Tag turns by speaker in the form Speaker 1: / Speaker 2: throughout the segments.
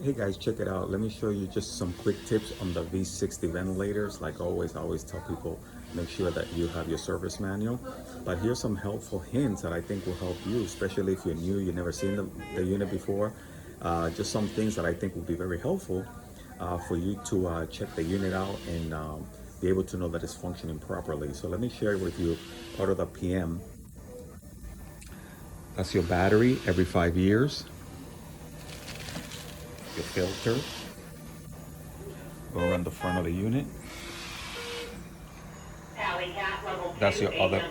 Speaker 1: Hey guys, check it out. Let me show you just some quick tips on the V60 ventilators. Like always, I always tell people, make sure that you have your service manual. But here's some helpful hints that I think will help you, especially if you're new, you've never seen the unit before. Just some things that I think will be very helpful for you to check the unit out and be able to know that it's functioning properly. So let me share with you part of the PM. That's your battery every 5 years, your filter go around the front of the unit. That's your other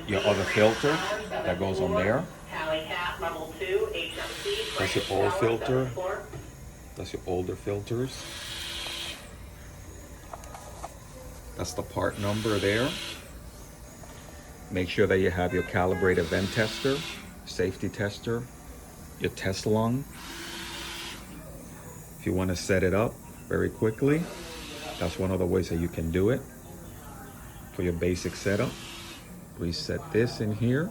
Speaker 1: filter that goes on there. That's your old filter. That's your older filters. That's the part number there. Make sure that you have your calibrated vent tester, safety tester, your test lung. If you want to set it up very quickly, that's one of the ways that you can do it for your basic setup. Reset this in here.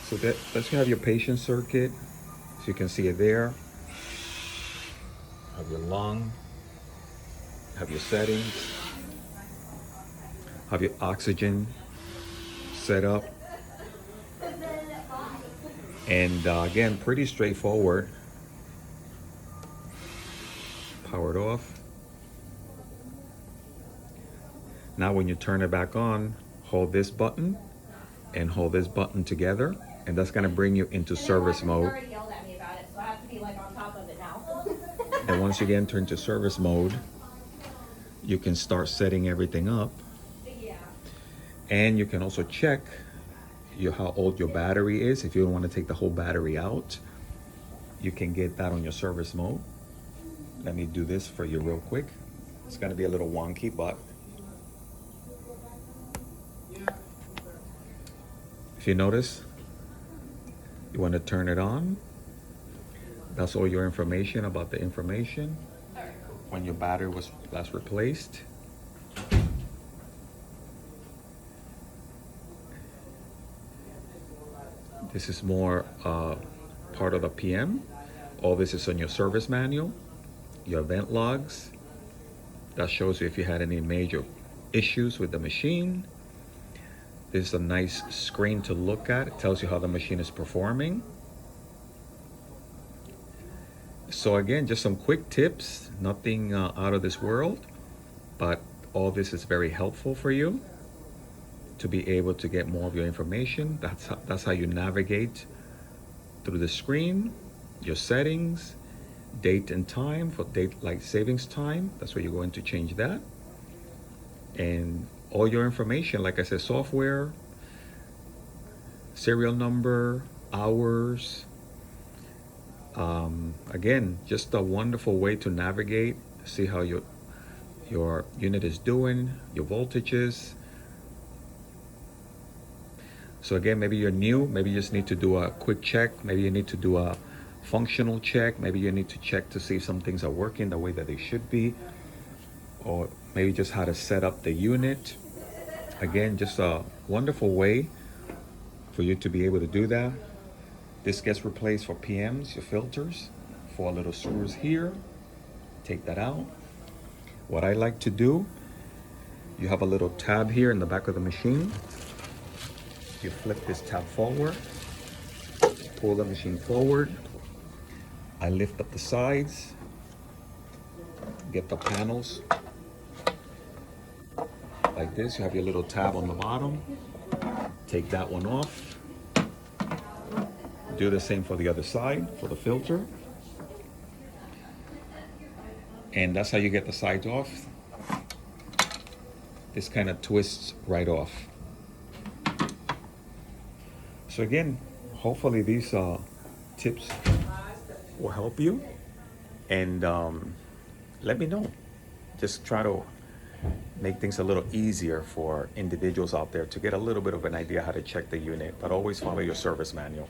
Speaker 1: So let's have your patient circuit. So you can see it there. Have your lung, have your settings, have your oxygen set up. And again, pretty straightforward. Powered off. Now when you turn it back on, hold this button and hold this button together, and that's gonna bring you into service mode. And once you get into service mode, you can start setting everything up. And you can also check how old your battery is. If you don't want to take the whole battery out, you can get that on your service mode. Let me do this for you real quick. It's going to be a little wonky, but if you notice, you want to turn it on. That's all your information about the information. When your battery was last replaced. This is more part of the PM. All this is on your service manual, your event logs. That shows you if you had any major issues with the machine. This is a nice screen to look at. It tells you how the machine is performing. So again, just some quick tips, nothing out of this world, but all this is very helpful for you to be able to get more of your information. That's how you navigate through the screen, your settings, date and time for daylight savings time. That's where you're going to change that. And all your information, like I said, software, serial number, hours. Again, just a wonderful way to navigate, see how your unit is doing, your voltages. So again, maybe you're new, maybe you just need to do a quick check, maybe you need to do a functional check, maybe you need to check to see if some things are working the way that they should be, or maybe just how to set up the unit. Again, just a wonderful way for you to be able to do that. This gets replaced for PMs, your filters, 4 little screws here. Take that out. What I like to do, you have a little tab here in the back of the machine. You flip this tab forward, pull the machine forward. I lift up the sides, get the panels like this. You have your little tab on the bottom. Take that one off. Do the same for the other side, for the filter. And that's how you get the sides off. This kind of twists right off. So again, hopefully these tips will help you. And let me know. Just try to make things a little easier for individuals out there to get a little bit of an idea how to check the unit, but always follow your service manual.